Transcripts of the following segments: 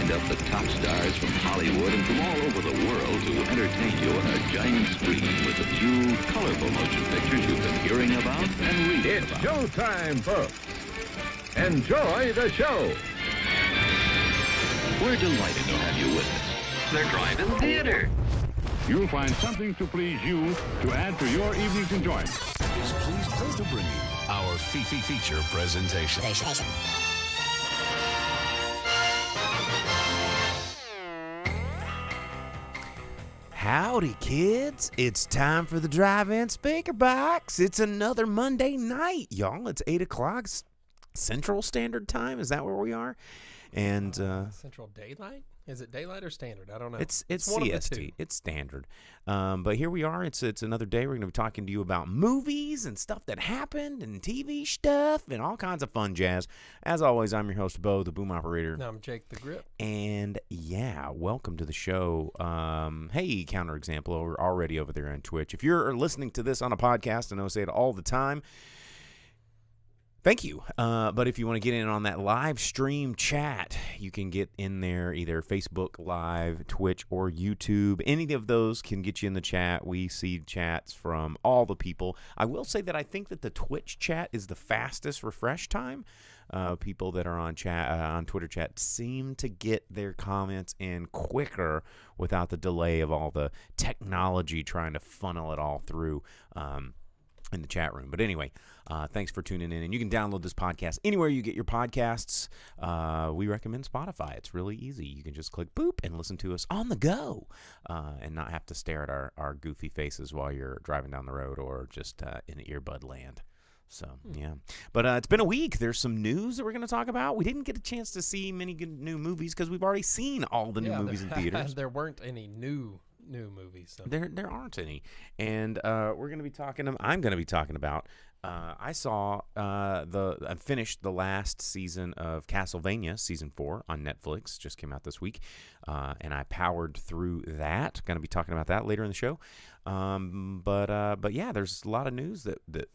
lined up the top stars from Hollywood and from all over the world to entertain you on a giant screen with a few colorful motion pictures you've been hearing about and reading It's about. showtime, folks. Enjoy the show. We're delighted to have you with us. They're driving theater. You'll find something to please you to add to your evening's enjoyment. Is pleased to bring you our feature presentation. Howdy, kids. It's time for the Drive-In Speakerbox. It's another Monday night, y'all. It's 8 o'clock Central Standard Time. Is that where we are? And Central Daylight? Is it daylight or standard? I don't know. It's one of the CST. two. It's standard. But here we are. It's another day. We're going to be talking to you about movies and stuff that happened and TV stuff and all kinds of fun jazz. As always, I'm your host, Bo, the boom operator. No, I'm Jake the Grip. And yeah, welcome to the show. Hey, counterexample already over there on Twitch. If you're listening to this on a podcast, I know I say it all the time, thank you. But if you want to get in on that live stream chat, you can get in there either Facebook Live, Twitch, or YouTube. Any of those can get you in the chat. We see chats from all the people. I will say that I think that the Twitch chat is the fastest refresh time. People that are on chat on Twitter chat seem to get their comments in quicker without the delay of all the technology trying to funnel it all through in the chat room. But anyway, thanks for tuning in. And you can download this podcast anywhere you get your podcasts. We recommend Spotify. It's really easy. You can just click boop and listen to us on the go and not have to stare at our goofy faces while you're driving down the road or just in earbud land. So, yeah. But it's been a week. There's some news that we're going to talk about. We didn't get a chance to see many good new movies because we've already seen all the new movies in theaters. There weren't any new movies. So. There aren't any. And I'm going to be talking about I finished the last season of Castlevania, season 4 on Netflix. Just came out this week. And I powered through that. Going to be talking about that later in the show. But yeah, there's a lot of news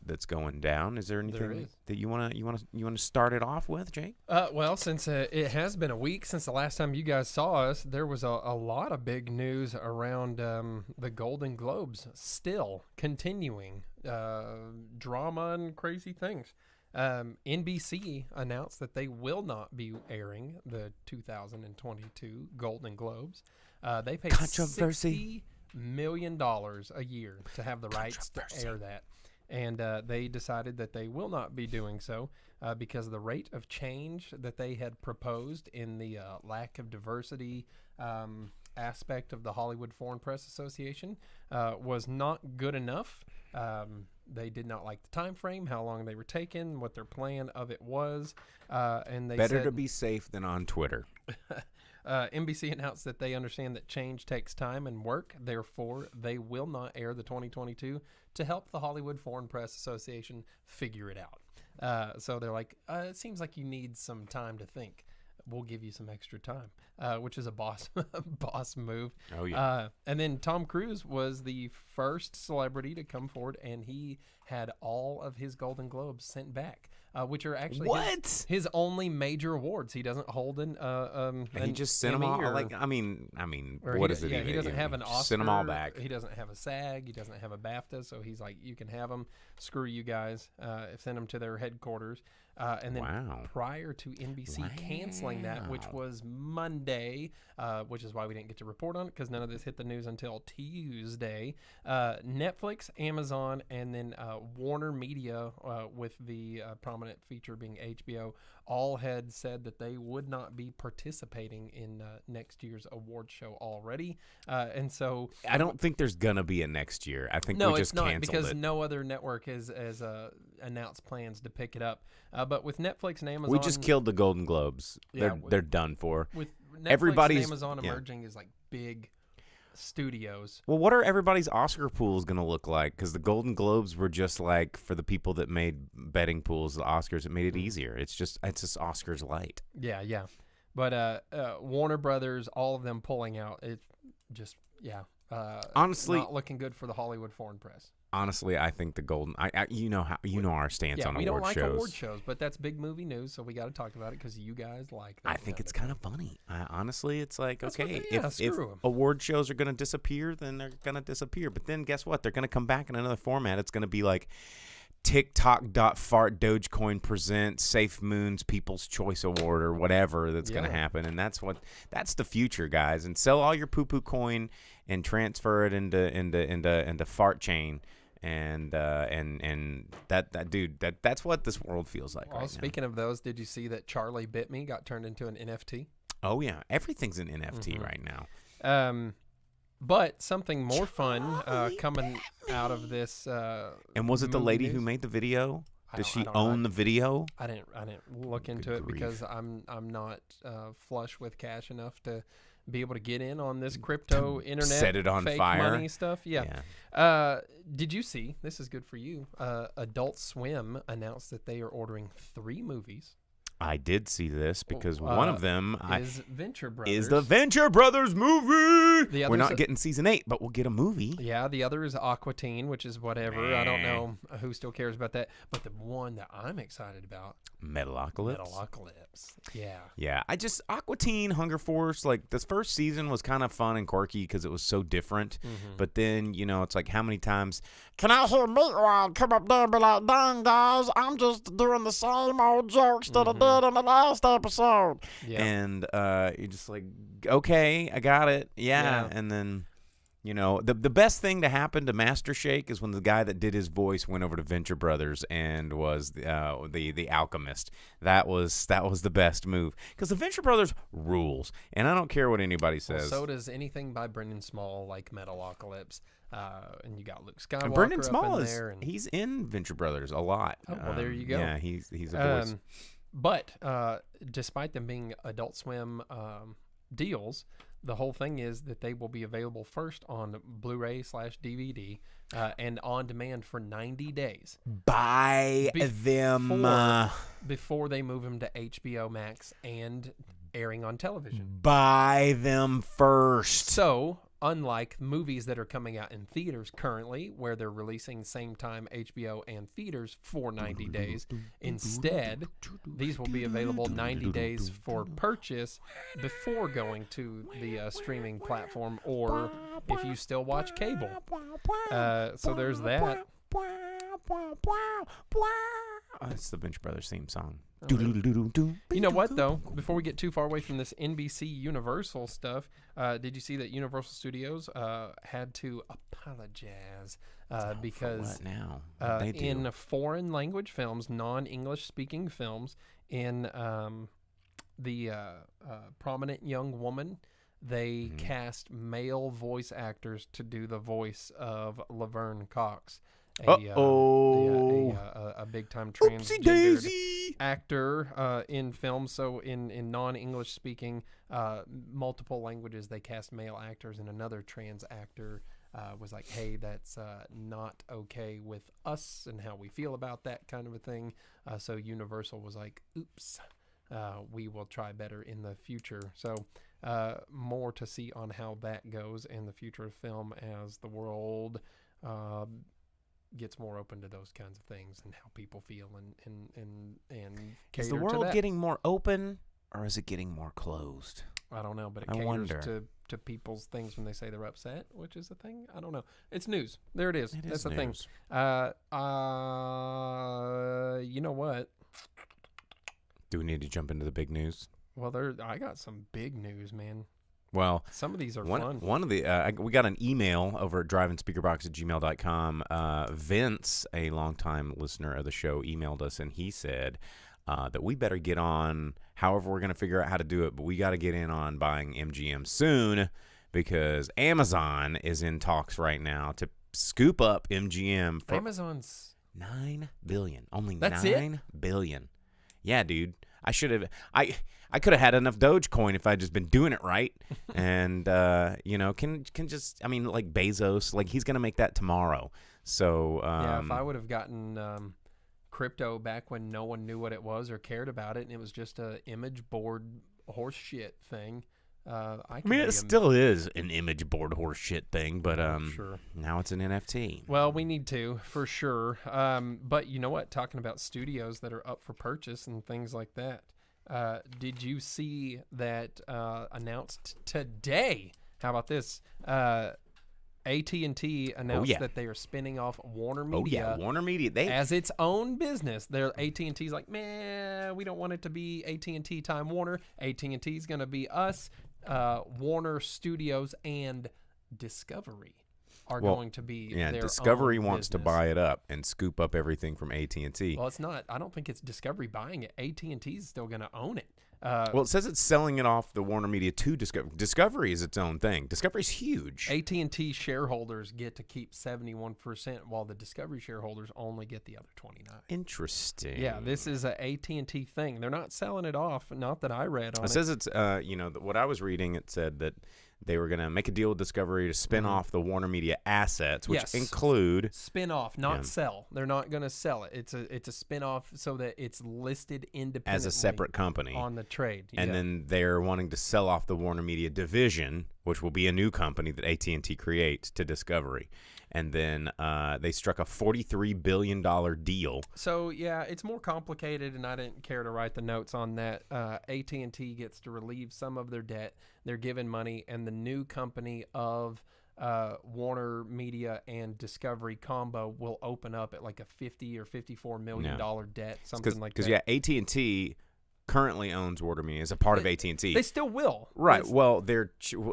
that's going down. Is there anything that you want to start it off with, Jake? Well, since it has been a week since the last time you guys saw us, there was a lot of big news around the Golden Globes still continuing drama and crazy things. NBC announced that they will not be airing the 2022 Golden Globes. They paid $60 million a year to have the rights to air that. And they decided that they will not be doing so because of the rate of change that they had proposed in the lack of diversity aspect of the Hollywood Foreign Press Association was not good enough. They did not like the time frame, how long they were taking, what their plan of it was. And they Better to be safe than on Twitter. NBC announced that they understand that change takes time and work. Therefore, they will not air the 2022 to help the Hollywood Foreign Press Association figure it out. So they're like, it seems like you need some time to think. We'll give you some extra time, which is a boss move. Oh, yeah. And then Tom Cruise was the first celebrity to come forward, and he had all of his Golden Globes sent back, which are actually his only major awards. He doesn't hold he just sent them all. What is it? Yeah, he doesn't have an Oscar. Send them all back. He doesn't have a SAG. He doesn't have a BAFTA. So he's like, you can have them. Screw you guys. Send them to their headquarters. And then prior to NBC canceling that, which was Monday, which is why we didn't get to report on it because none of this hit the news until Tuesday, Netflix, Amazon, and then Warner Media, with the prominent feature being HBO, all had said that they would not be participating in next year's award show already. And so I don't think there's going to be a next year. I think we just canceled it. No, it's not because no other network has announced plans to pick it up. But with Netflix and Amazon... We just killed the Golden Globes. Yeah, they're done for. With Netflix and Amazon emerging as like big studios. Well, what are everybody's Oscar pools going to look like? Because the Golden Globes were just like, for the people that made betting pools, the Oscars, it made it easier. It's just Oscars light. Yeah. But Warner Brothers, all of them pulling out, it just, Honestly, not looking good for the Hollywood foreign press. Honestly, I think the golden. Know our stance on we award don't like shows. award shows, but that's big movie news, so we got to talk about it because you guys like that. I think it's kind of funny. Honestly, it's like, That's okay, what if screw 'em. award shows are going to disappear, then they're going to disappear. But then guess what? They're going to come back in another format. It's going to be like TikTok.fart Dogecoin presents Safe Moon's People's Choice Award or whatever that's going to happen. And that's the future, guys. And sell all your poo-poo coin and transfer it into fart chain. And that's what this world feels like right now. Speaking of those, did you see that Charlie Bit Me got turned into an NFT? Oh yeah, everything's an NFT right now. But something more fun coming out of this. And was it the lady news? who made the video? Does she I don't know. own the video? I didn't look into it because I'm not flush with cash enough to be able to get in on this crypto internet set it on fake fire money stuff. Yeah. Did you see? This is good for you. Adult Swim announced that they are ordering 3 movies. I did see this because one of them is Venture Brothers. Is the Venture Brothers movie. We're not a- getting season 8, but we'll get a movie. Yeah, the other is Aqua Teen, which is whatever. I don't know who still cares about that. But the one that I'm excited about, Metalocalypse. Yeah. Yeah, Aqua Teen, Hunger Force, like this first season was kind of fun and quirky because it was so different. But then, it's like how many times can I hear Meatwad come up there and be like, dang guys, I'm just doing the same old jokes that I did in the last episode. Yeah. And you're just like, okay, I got it. Yeah. And then the best thing to happen to Master Shake is when the guy that did his voice went over to Venture Brothers and was the alchemist. That was the best move because the Venture Brothers rules, and I don't care what anybody says. Well, so does anything by Brendan Small, like Metalocalypse, and you got Luke Skywalker. And Brendan up Small in is there, and he's in Venture Brothers a lot. Oh, well, there you go. Yeah, he's a voice. But despite them being Adult Swim deals, the whole thing is that they will be available first on Blu-ray/DVD and on demand for 90 days. Buy them before they move them to HBO Max and airing on television. Buy them first. So, unlike movies that are coming out in theaters currently, where they're releasing same time HBO and theaters for 90 days, instead, these will be available 90 days for purchase before going to the streaming platform, or if you still watch cable. So there's that. It's the Venture Brothers theme song. You know what, though? Before we get too far away from this NBC Universal stuff, did you see that Universal Studios had to apologize because what now? They do. in foreign language films, non-English speaking films, in the Prominent Young Woman, they cast male voice actors to do the voice of Laverne Cox. A big-time transgendered actor in film. So in non-English speaking, multiple languages, they cast male actors, and another trans actor was like, hey, that's not okay with us and how we feel about that kind of a thing. So Universal was like, oops, we will try better in the future. So more to see on how that goes in the future of film as the world gets more open to those kinds of things and how people feel and cater is the to world that. getting more open or is it getting more closed? I don't know, but it I caters wonder. to people's things when they say they're upset, which is a thing. I don't know. It's news. There it is. That's the thing. You know what? Do we need to jump into the big news? Well, I got some big news, man. Well, some of these are fun. One of the we got an email over at driveInspeakerbox@gmail.com. Vince, a longtime listener of the show, emailed us, and he said that we better get on. However, we're going to figure out how to do it, but we got to get in on buying MGM soon because Amazon is in talks right now to scoop up MGM for Amazon's $9 billion. Only That's $9 billion. Yeah, dude. I should have. I could have had enough Dogecoin if I'd just been doing it right. And can just. I mean, like Bezos, like he's gonna make that tomorrow. So yeah, if I would have gotten crypto back when no one knew what it was or cared about it, and it was just a image board horse shit thing, I mean, it still is an image board horse shit thing, but sure. Now it's an NFT. Well, we need to, for sure. But you know what? Talking about studios that are up for purchase and things like that. Did you see that announced today? How about this? AT&T announced that they are spinning off Warner Media. Oh, yeah, Warner Media. As its own business. AT&T's like, man, we don't want it to be AT&T Time Warner. AT&T's going to be us. Warner Studios and Discovery are going to be their Discovery own wants business. to buy it up and scoop up everything from AT&T. Well, it's not. I don't think it's Discovery buying it. AT&T's still going to own it. Well, it says it's selling it off the Warner Media to Discovery. Discovery is its own thing. Discovery's huge. AT&T shareholders get to keep 71%, while the Discovery shareholders only get the other 29%. Interesting. Yeah, this is a AT&T thing. They're not selling it off. Not that I read on it. It says it's, what I was reading, it said that they were going to make a deal with Discovery to spin off the Warner Media assets, which include spin off, not sell. They're not going to sell it. It's a spin off so that it's listed independently as a separate company on the trade. And then they're wanting to sell off the Warner Media division, which will be a new company that AT&T creates, to Discovery. And then they struck a $43 billion deal. So, yeah, it's more complicated, and I didn't care to write the notes on that. AT&T gets to relieve some of their debt. They're given money, and the new company of Warner Media and Discovery combo will open up at like a $50 or $54 million debt, something like that. Because, AT&T currently owns Warner Media as a part of AT&T. They still will. Right. Well,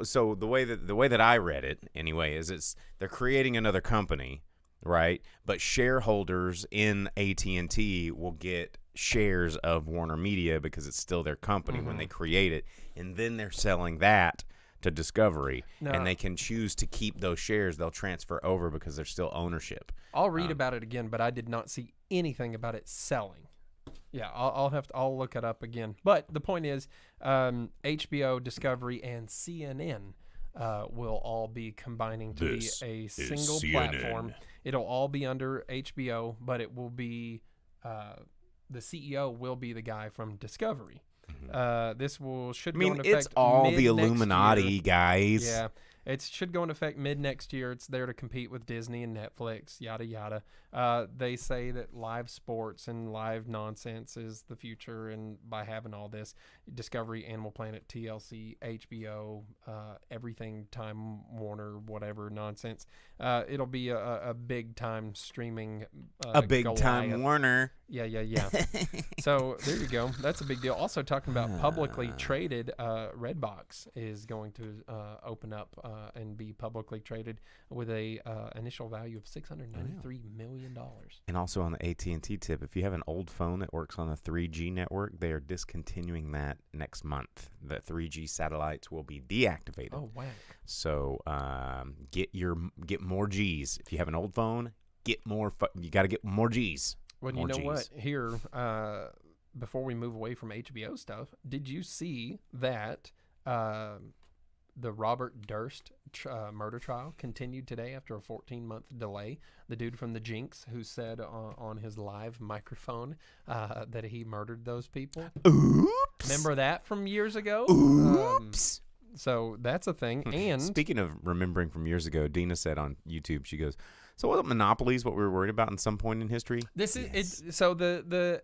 so the way that I read it anyway is they're creating another company, right? But shareholders in AT&T will get shares of Warner Media because it's still their company when they create it, and then they're selling that to Discovery, and they can choose to keep those shares. They'll transfer over because they're still ownership. I'll read about it again, but I did not see anything about it selling. Yeah, I'll look it up again. But the point is, HBO, Discovery, and CNN will all be combining to be a single platform. It'll all be under HBO, but it will be the CEO will be the guy from Discovery. This should go into effect. It's all the mid-next Illuminati year. guys. Yeah. It should go into effect mid-next year. It's there to compete with Disney and Netflix, yada, yada. They say that live sports and live nonsense is the future, and by having all this, Discovery, Animal Planet, TLC, HBO, everything, Time Warner, whatever nonsense, it'll be a big-time streaming a big-time Goliath. Warner. Yeah. So there you go. That's a big deal. Also talking about publicly traded, Redbox is going to open up and be publicly traded with a initial value of $693 million. And also on the AT&T tip, if you have an old phone that works on a 3G network, they are discontinuing that next month. The 3G satellites will be deactivated. Oh, whack. So get more Gs. If you have an old phone, you got to get more Gs. Well, more you know Gs. what? Here, before we move away from HBO stuff, did you see that the Robert Durst murder trial continued today after a 14-month delay? The dude from the Jinx who said on his live microphone that he murdered those people. Oops. Remember that from years ago? Oops. So that's a thing. And speaking of remembering from years ago, Dina said on YouTube, she goes, so what monopolies, what we were worried about in some point in history? This is it. So the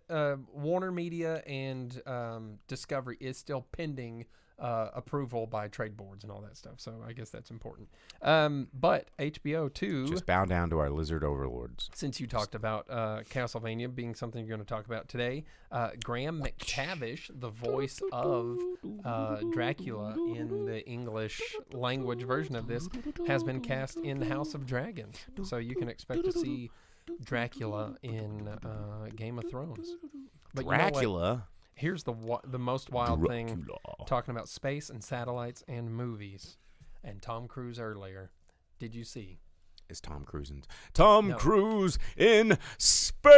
Warner Media and Discovery is still pending approval by trade boards and all that stuff. So I guess that's important. But HBO too. Just bow down to our lizard overlords. Since you talked about Castlevania being something you're going to talk about today, Graham McTavish, the voice of Dracula in the English language version of this, has been cast in House of Dragons. So you can expect to see Dracula in Game of Thrones. But Dracula? You know what? Here's the most wild thing, talking about space and satellites and movies, and Tom Cruise earlier. Did you see? Is Tom Cruise in Cruise in space?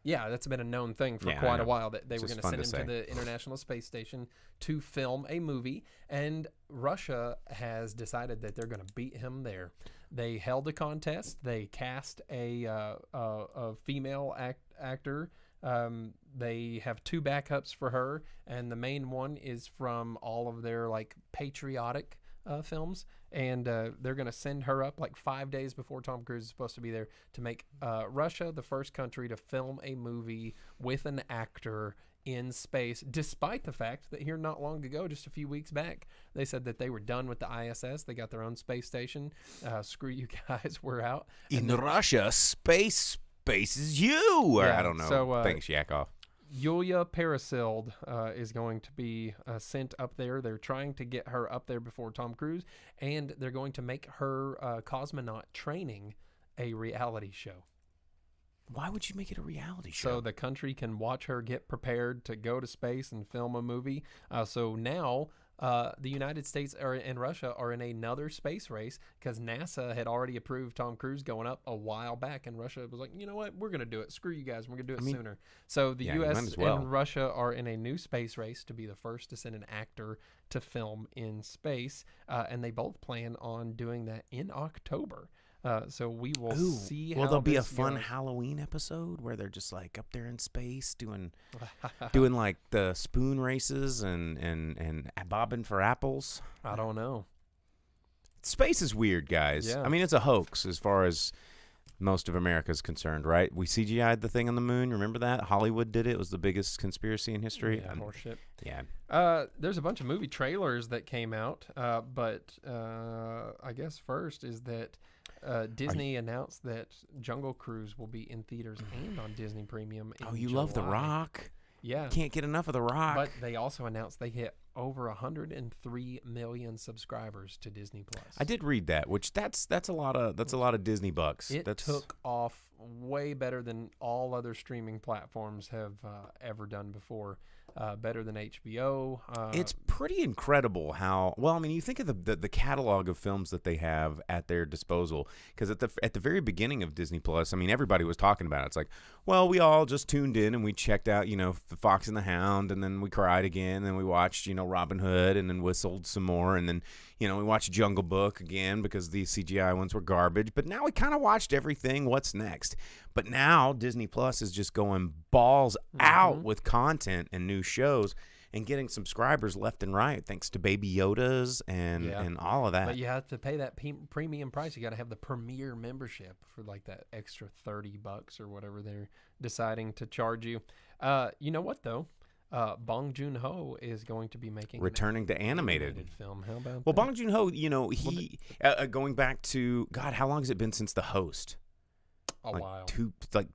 Yeah, that's been a known thing for quite a while, that they were going to send him to the International Space Station to film a movie, and Russia has decided that they're going to beat him there. They held a contest. They cast a female actor They have 2 backups for her, and the main one is from all of their like patriotic films, and they're going to send her up like 5 days before Tom Cruise is supposed to be there to make Russia the first country to film a movie with an actor in space, despite the fact that here not long ago, just a few weeks back, they said that they were done with the ISS. They got their own space station. Screw you guys, we're out. In Russia, space is you. Or Yeah, I don't know. so, Thanks, Yakov. Yulia Parasild is going to be sent up there. They're trying to get her up there before Tom Cruise, and they're going to make her cosmonaut training a reality show. Why would you make it a reality show? So the country can watch her get prepared to go to space and film a movie. So now the United States and Russia are in another space race because NASA had already approved Tom Cruise going up a while back, and Russia was like, you know what, we're going to do it. Screw you guys. We're going to do it sooner. So the yeah, you might U.S. as well. and Russia are in a new space race to be the first to send an actor to film in space, and they both plan on doing that in October. So we will see. Will how there be a this fun goes. Halloween episode where they're just like up there in space doing like the spoon races and bobbing for apples? I don't know. Space is weird, guys. Yeah. I mean, it's a hoax as far as most of America is concerned, right? We CGI'd the thing on the moon. Remember that? Hollywood did it. It was the biggest conspiracy in history. Yeah, horseshit. Yeah. There's a bunch of movie trailers that came out, but I guess first is that Disney announced that Jungle Cruise will be in theaters and on Disney Premium in You love The July. Rock? Yeah. Can't get enough of The Rock. But they also announced they hit over 103 million subscribers to Disney Plus. I did read that, which that's a lot of Disney bucks. It That's took off way better than all other streaming platforms have ever done before. Better than HBO. It's pretty incredible how well. I mean, you think of the catalog of films that they have at their disposal. Because at the very beginning of Disney Plus, I mean, everybody was talking about it. It's like, well, we all just tuned in and we checked out, The Fox and the Hound, and then we cried again, and then we watched, Robin Hood, and then whistled some more, and then we watched Jungle Book again because the CGI ones were garbage. But now we kind of watched everything. What's next? But now Disney Plus is just going balls out with content and new shows and getting subscribers left and right thanks to Baby Yodas and all of that. But you have to pay that premium price. You got to have the premier membership for like that extra $30 or whatever they're deciding to charge you. You know what though? Bong Joon-ho is going to be making returning to animated film. How about well, that? Bong Joon-ho, he going back to God, how long has it been since The Host? A while.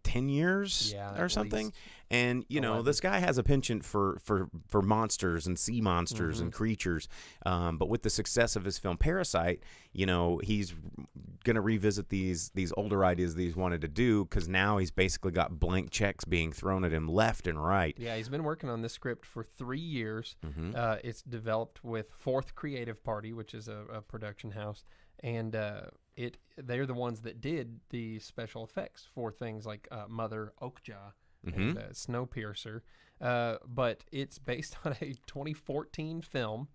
10 years or something. least. And, 11. this guy has a penchant for monsters and sea monsters and creatures. But with the success of his film Parasite, he's going to revisit these older ideas that he's wanted to do because now he's basically got blank checks being thrown at him left and right. Yeah, he's been working on this script for 3 years. Mm-hmm. It's developed with Fourth Creative Party, which is a production house. And they're the ones that did the special effects for things like Mother Oakjaw and Snowpiercer. But it's based on a 2014 film,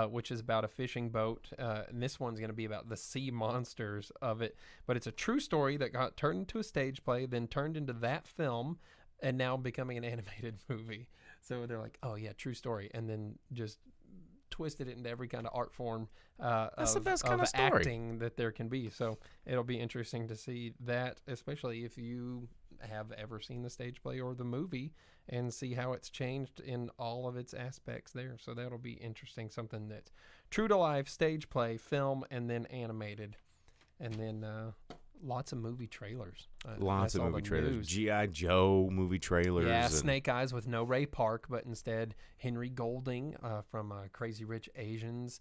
which is about a fishing boat. And this one's going to be about the sea monsters of it. But it's a true story that got turned into a stage play, then turned into that film, and now becoming an animated movie. So they're like, oh, yeah, true story. And then just twisted it into every kind of art form That's the best kind of of story. acting that there can be. So it'll be interesting to see that, especially if you have ever seen the stage play or the movie, and see how it's changed in all of its aspects there. So that'll be interesting, something that's true to life, stage play, film, and then animated. And then lots of movie trailers. Lots That's of all movie the trailers. news. G.I. Joe movie trailers. Yeah, and- Snake Eyes with no Ray Park, but instead Henry Golding from Crazy Rich Asians.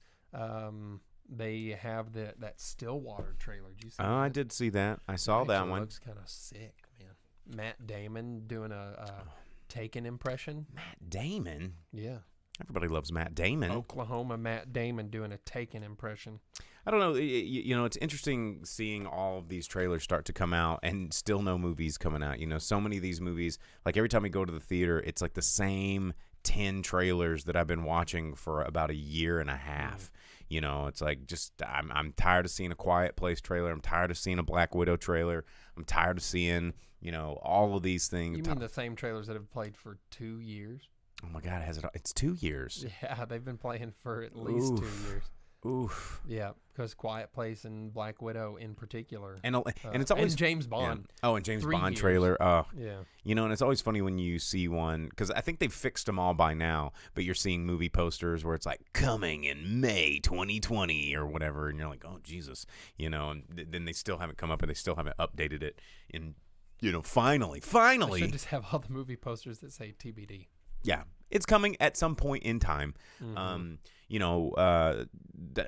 They have that Stillwater trailer. Did you see Oh, that? I did see that. I saw that Actually one. Looks kind of sick, man. Matt Damon doing a Taken impression. Matt Damon. Yeah. Everybody loves Matt Damon. Oklahoma Matt Damon doing a Taken impression. I don't know. It's interesting seeing all of these trailers start to come out and still no movies coming out. So many of these movies, like every time we go to the theater, it's like the same 10 trailers that I've been watching for about a year and a half. You know, it's like just I'm tired of seeing a Quiet Place trailer. I'm tired of seeing a Black Widow trailer. I'm tired of seeing, you know, all of these things. You mean the same trailers that have played for 2 years? Oh my God, it's 2 years. Yeah, they've been playing for at least 2 years. Oof. Yeah, because Quiet Place and Black Widow in particular, And it's always and James Bond. Yeah. Oh, and James 3 Bond years. trailer. Yeah. You know, and it's always funny when you see one, because I think they've fixed them all by now, but you're seeing movie posters where it's like, coming in May 2020 or whatever, and you're like, oh, Jesus. You know, and then they still haven't come up and they still haven't updated it in, you know, finally. They should just have all the movie posters that say TBD. Yeah, it's coming at some point in time. Mm-hmm. You know,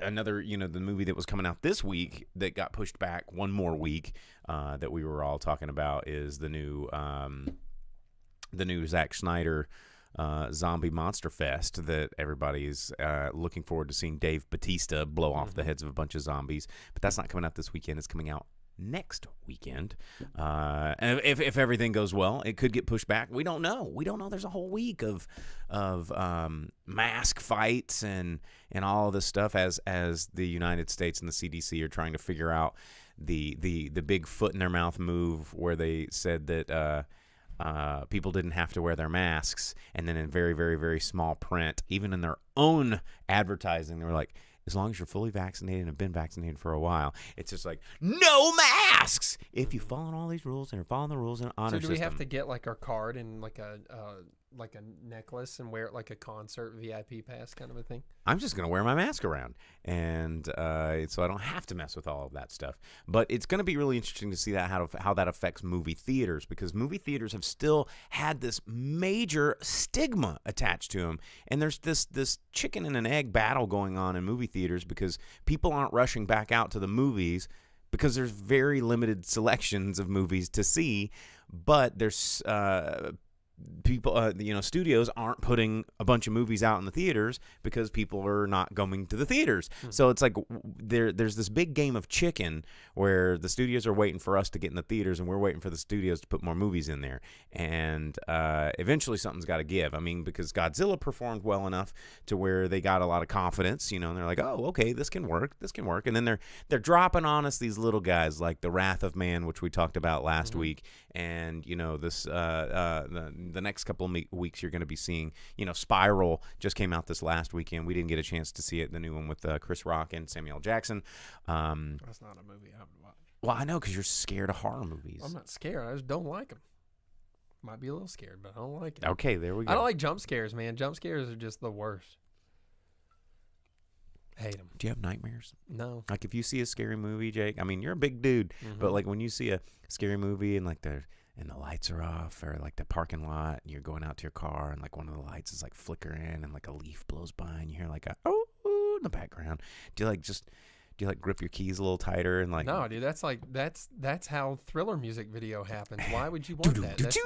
another, you know, the movie that was coming out this week that got pushed back one more week that we were all talking about is the new Zack Snyder Zombie Monster Fest that everybody's looking forward to seeing Dave Bautista blow off the heads of a bunch of zombies. But that's not coming out this weekend. It's coming out next weekend. And if everything goes well, it could get pushed back. We don't know. There's a whole week of mask fights and all of this stuff as the United States and the CDC are trying to figure out the big foot in their mouth move where they said that people didn't have to wear their masks, and then in very, very, very small print, even in their own advertising, they were like, as long as you're fully vaccinated and have been vaccinated for a while, it's just like, no masks if you follow all these rules and you're following the rules and honor system. So do we have to get like our card and like a necklace and wear it like a concert VIP pass kind of a thing? I'm just going to wear my mask around, and so I don't have to mess with all of that stuff. But it's going to be really interesting to see that how that affects movie theaters, because movie theaters have still had this major stigma attached to them, and there's this chicken and an egg battle going on in movie theaters because people aren't rushing back out to the movies because there's very limited selections of movies to see, but there's people, studios aren't putting a bunch of movies out in the theaters because people are not going to the theaters. So it's like there's this big game of chicken where the studios are waiting for us to get in the theaters and we're waiting for the studios to put more movies in there. And eventually something's got to give. I mean, because Godzilla performed well enough to where they got a lot of confidence, you know, and they're like, oh, okay, this can work. And then they're dropping on us these little guys like The Wrath of Man, which we talked about last week. And, you know, this the next couple of weeks you're going to be seeing, you know, Spiral just came out this last weekend. We didn't get a chance to see it, the new one with Chris Rock and Samuel L. Jackson. That's not a movie I would watch. Well, I know, because you're scared of horror movies. I'm not scared. I just don't like them. Might be a little scared, but I don't like it. Okay, there we go. I don't like jump scares, man. Jump scares are just the worst. Hate them. Do you have nightmares? No. Like if you see a scary movie, Jake, I mean, you're a big dude, but like when you see a scary movie and like the lights are off, or like the parking lot and you're going out to your car and like one of the lights is like flickering and like a leaf blows by and you hear like a oh in the background. Do you grip your keys a little tighter and like? No, dude, that's how Thriller music video happens. Why would you want that? That's,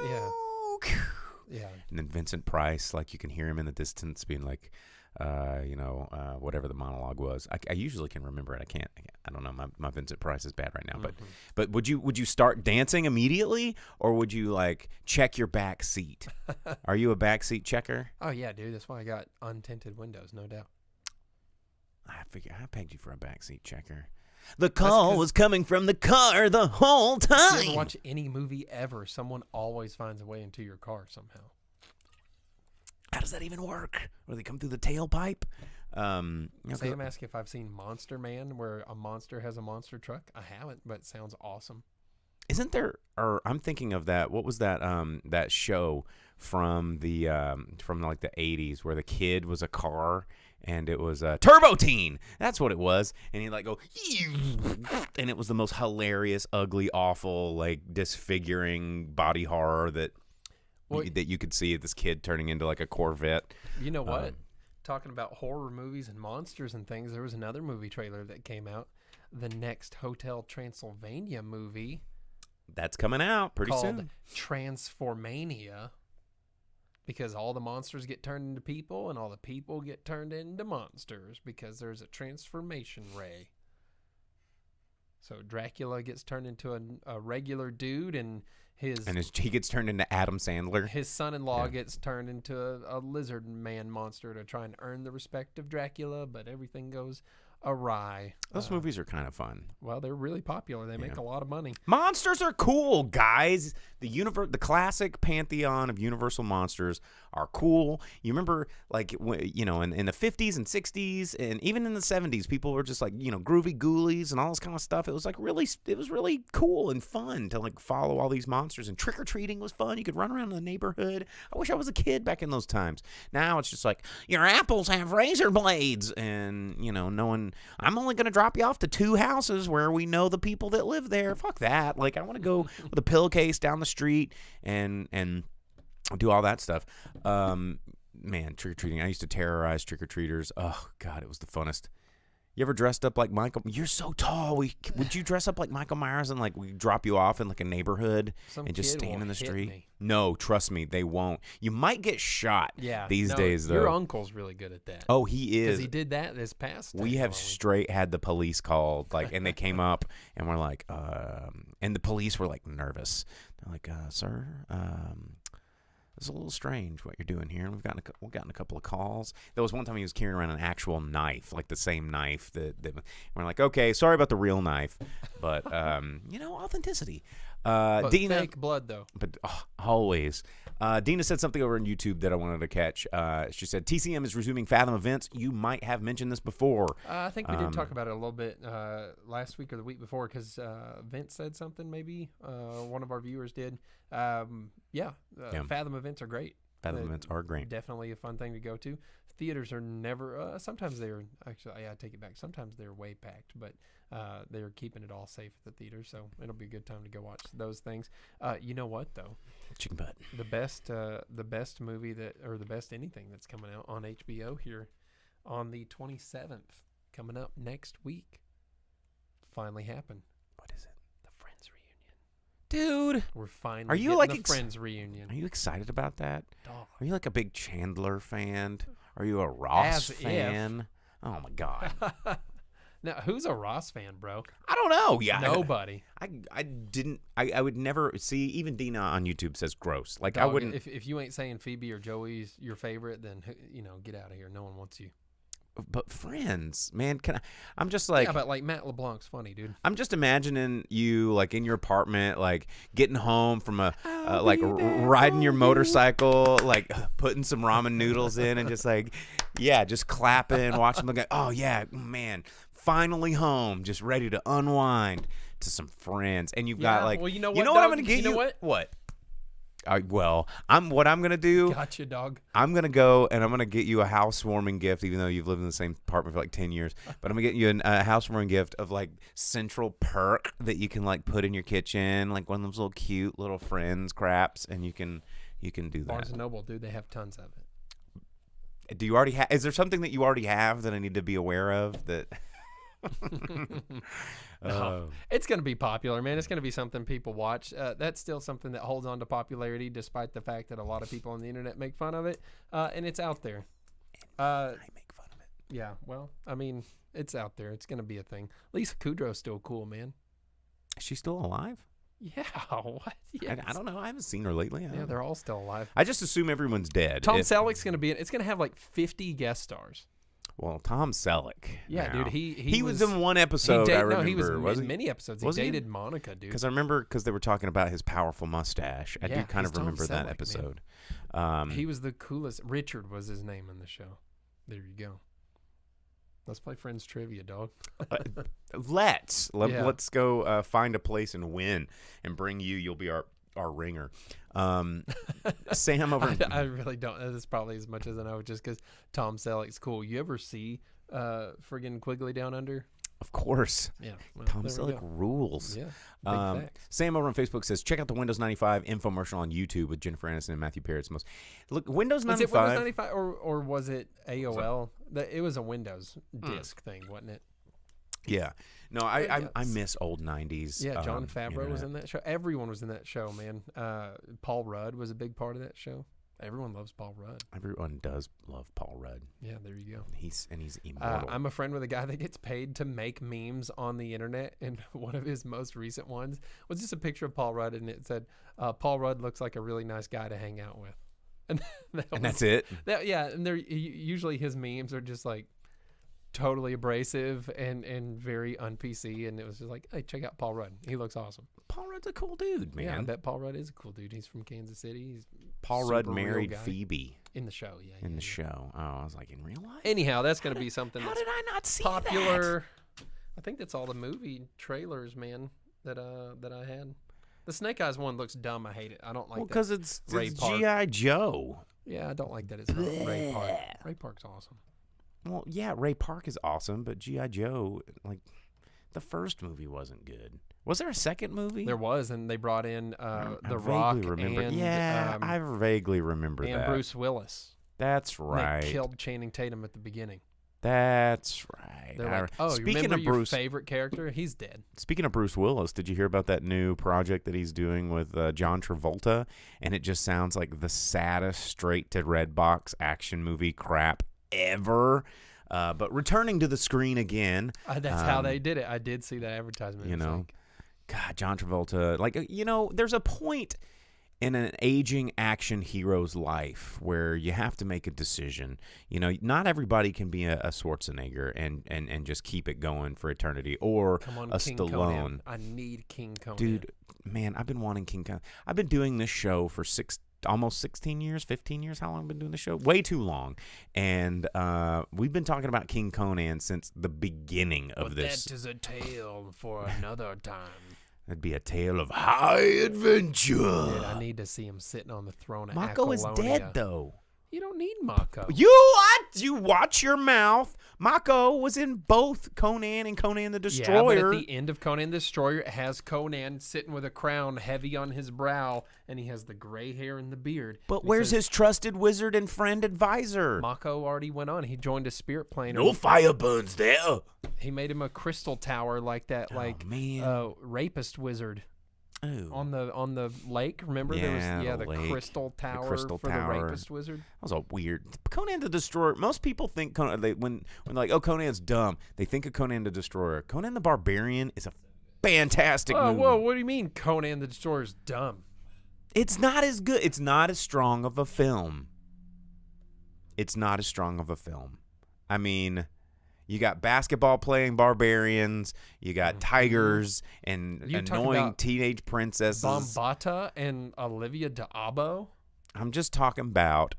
yeah. And then Vincent Price, like you can hear him in the distance being like, whatever the monologue was. I usually can remember it. I don't know. My Vincent Price is bad right now. But would you start dancing immediately, or would you like check your back seat? Are you a back seat checker? Oh yeah, dude. That's why I got untinted windows, no doubt. I pegged you for a backseat checker. The call was coming from the car the whole time. If you ever watch any movie ever, someone always finds a way into your car somehow. How does that even work? Or they come through the tailpipe? I'm asking if I've seen Monster Man, where a monster has a monster truck. I haven't, but it sounds awesome. Isn't there? Or I'm thinking of that. What was that? That show from the like the 80s where the kid was a car. And it was Turbo Teen. That's what it was. And he'd like go, and it was the most hilarious, ugly, awful, like disfiguring body horror that you could see this kid turning into like a Corvette. You know what? Talking about horror movies and monsters and things, there was another movie trailer that came out. The next Hotel Transylvania movie. That's coming out pretty called soon. Transformania. Because all the monsters get turned into people, and all the people get turned into monsters because there's a transformation ray. So Dracula gets turned into a regular dude, and he gets turned into Adam Sandler. His son-in-law gets turned into a lizard man monster to try and earn the respect of Dracula, but everything goes awry. Those movies are kind of fun. Well, they're really popular. They make a lot of money. Monsters are cool, guys. The classic pantheon of Universal monsters are cool. You remember, like, in the 50s and 60s, and even in the 70s, people were just like, groovy ghoulies and all this kind of stuff. It was really cool and fun to like follow all these monsters. And trick or treating was fun. You could run around in the neighborhood. I wish I was a kid back in those times. Now it's just like, your apples have razor blades, and no one. I'm only gonna drop you off to 2 houses where we know the people that live there. Fuck that. Like, I want to go with a pillowcase down the street and do all that stuff. Man, trick-or-treating. I used to terrorize trick-or-treaters. Oh, God, it was the funnest. You ever dressed up like Michael? You're so tall. Would you dress up like Michael Myers and, like, we drop you off in, like, a neighborhood and just stand in the street? Me. No, trust me, they won't. You might get shot these days, though. Your uncle's really good at that. Oh, he is. Because he did that this past We have straight had the police called, like, and they came up and we're like, and the police were, like, nervous. They're like, sir, it's a little strange what you're doing here. We've gotten a couple of calls. There was one time he was carrying around an actual knife, like the same knife that we're like, okay, sorry about the real knife, but authenticity. But Dina, fake blood though. But always. Dina said something over on YouTube that I wanted to catch. She said TCM is resuming Fathom Events. You might have mentioned this before. I think we did talk about it a little bit last week or the week before because Vince said something. Maybe one of our viewers did. Fathom Events are great. Fathom Events are great. Definitely a fun thing to go to. Theaters are never. Sometimes they're actually. I take it back. Sometimes they're way packed, but they're keeping it all safe at the theater, so it'll be a good time to go watch those things. You know what though? Chicken butt. The best movie the best anything that's coming out on HBO here on the 27th, coming up next week. Finally happened. What is it? The Friends reunion. Dude, we're finally. Are you getting like the Friends reunion? Are you excited about that? Dog. Are you like a big Chandler fan? Are you a Ross fan? Oh my God. Now, who's a Ross fan, bro? I don't know. Yeah, nobody. I would never see. Even Dina on YouTube says gross. Like, Dog, I wouldn't. If you ain't saying Phoebe or Joey's your favorite, then get out of here. No one wants you. But Friends, man, I'm just like. Yeah, but like Matt LeBlanc's funny, dude. I'm just imagining you like in your apartment, like getting home from riding your motorcycle, like putting some ramen noodles in, and just like, just clapping, watching, looking. Oh yeah, man. Finally home, just ready to unwind to some Friends, and you've got like, well, you know what dog? I'm gonna get you. Know what? What? What I'm gonna do. Gotcha, dog. I'm gonna go and I'm gonna get you a housewarming gift, even though you've lived in the same apartment for like 10 years. But I'm gonna get you a housewarming gift of like Central Perk that you can like put in your kitchen, like one of those little cute little Friends craps, and you can do that. Barnes and Noble, dude, they have tons of it. Do you already have? Is there something that you already have that I need to be aware of that? No, it's going to be popular, man. It's going to be something people watch. That's still something that holds on to popularity, despite the fact that a lot of people on the internet make fun of it. And it's out there. I make fun of it. Yeah, well, I mean, it's out there. It's going to be a thing. Lisa Kudrow's still cool, man. Is she still alive? Yeah, what? Yes. I don't know. I haven't seen her lately. Yeah, they're all still alive. I just assume everyone's dead. Tom Selleck's going to be in. It's going to have like 50 guest stars. Well, Tom Selleck. Yeah, now. dude. He was in one episode. I remember. No, he was in many episodes. Was he dated Monica, dude. Because I remember they were talking about his powerful mustache. I do kind of remember that episode. He was the coolest. Richard was his name in the show. There you go. Let's play Friends trivia, dog. Let's go find a place and win and bring you. You'll be our ringer. Sam over. I really don't. That's probably as much as I know, just because Tom Selleck's cool. You ever see friggin' Quigley Down Under? Of course. Yeah. Well, Tom Selleck rules. Yeah. Big facts. Sam over on Facebook says, check out the Windows 95 infomercial on YouTube with Jennifer Aniston and Matthew Perry. Look, Windows 95. Was it Windows 95 or was it AOL? It was a Windows disc thing, wasn't it? Yeah. No, I miss old 90s. Yeah, John Favreau was in that show. Everyone was in that show, man. Paul Rudd was a big part of that show. Everyone loves Paul Rudd. Everyone does love Paul Rudd. Yeah, there you go. He's immortal. I'm a friend with a guy that gets paid to make memes on the internet, and one of his most recent ones was just a picture of Paul Rudd, and it said, Paul Rudd looks like a really nice guy to hang out with. And that's it? And usually his memes are just like totally abrasive and very un-PC, and it was just like, hey, check out Paul Rudd. He looks awesome. Paul Rudd's a cool dude, man. Yeah, I bet Paul Rudd is a cool dude. He's from Kansas City. He's Paul super Rudd real married guy. Phoebe In the show, yeah. in the show. Oh, I was like, in real life? Anyhow, that's going to be something How that's did I not see popular. I think that's all the movie trailers, man, that I had. The Snake Eyes one looks dumb. I hate it. I don't like that. Because it's Ray Park. G.I. Joe. Yeah, I don't like that. It's not Ray Park. Ray Park's awesome. Well, yeah, Ray Park is awesome, but G.I. Joe, like, the first movie wasn't good. Was there a second movie? There was, and they brought in I The vaguely Rock remember. and I vaguely remember and that. Bruce Willis. That's And right. They killed Channing Tatum at the beginning. That's right. They're like, oh, you remember your favorite character? He's dead. Speaking of Bruce Willis, did you hear about that new project that he's doing with John Travolta? And it just sounds like the saddest straight-to-red-box action movie crap ever. But returning to the screen again. That's how they did it. I did see that advertisement. You It's know, like, God, John Travolta. Like, there's a point in an aging action hero's life where you have to make a decision. Not everybody can be a Schwarzenegger and just keep it going for eternity, or come on, a King Stallone. Conan. I need King Conan. Dude, man, I've been wanting King Conan. I've been doing this show for almost 16 years, 15 years. How long have I been doing the show? Way too long. And we've been talking about King Conan since the beginning of this. That is a tale for another time. That'd be a tale of high adventure. Dude, I need to see him sitting on the throne of Mako is Aquilonia. dead, though. You don't need Mako. You watch your mouth. Mako was in both Conan and Conan the Destroyer. Yeah, but at the end of Conan the Destroyer, it has Conan sitting with a crown heavy on his brow, and he has the gray hair and the beard. But where's his trusted wizard and friend advisor? Mako already went on. He joined a spirit plane. No fire burns there. He made him a crystal tower like that, rapist wizard. Oh. On the lake, remember there was the lake. crystal tower crystal for tower. the rapist wizard. That was a weird Conan the Destroyer. Most people think when they're like, oh, Conan's dumb, they think of Conan the Destroyer. Conan the Barbarian is a fantastic movie. Whoa, what do you mean Conan the Destroyer's dumb? It's not as good. It's not as strong of a film. I mean, you got basketball playing barbarians. You got tigers and annoying teenage princesses. Bombata and Olivia d'Abo. I'm talking about.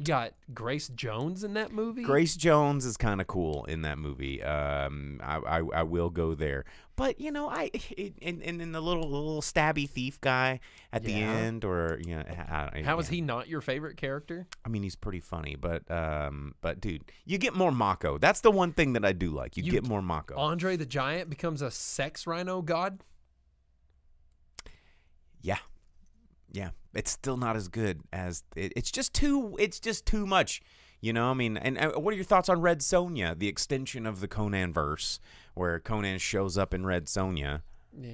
You got Grace Jones in that movie. Grace Jones is kind of cool in that movie. I will go there. But and the little stabby thief guy at the end, or how is he not your favorite character? I mean, he's pretty funny, but dude, you get more Mako. That's the one thing that I do like. You get more Mako. Andre the Giant becomes a sex rhino god. Yeah, it's still not as good as it's just too much, I mean, and what are your thoughts on Red Sonja, the extension of the Conan verse, where Conan shows up in Red Sonja? Yeah,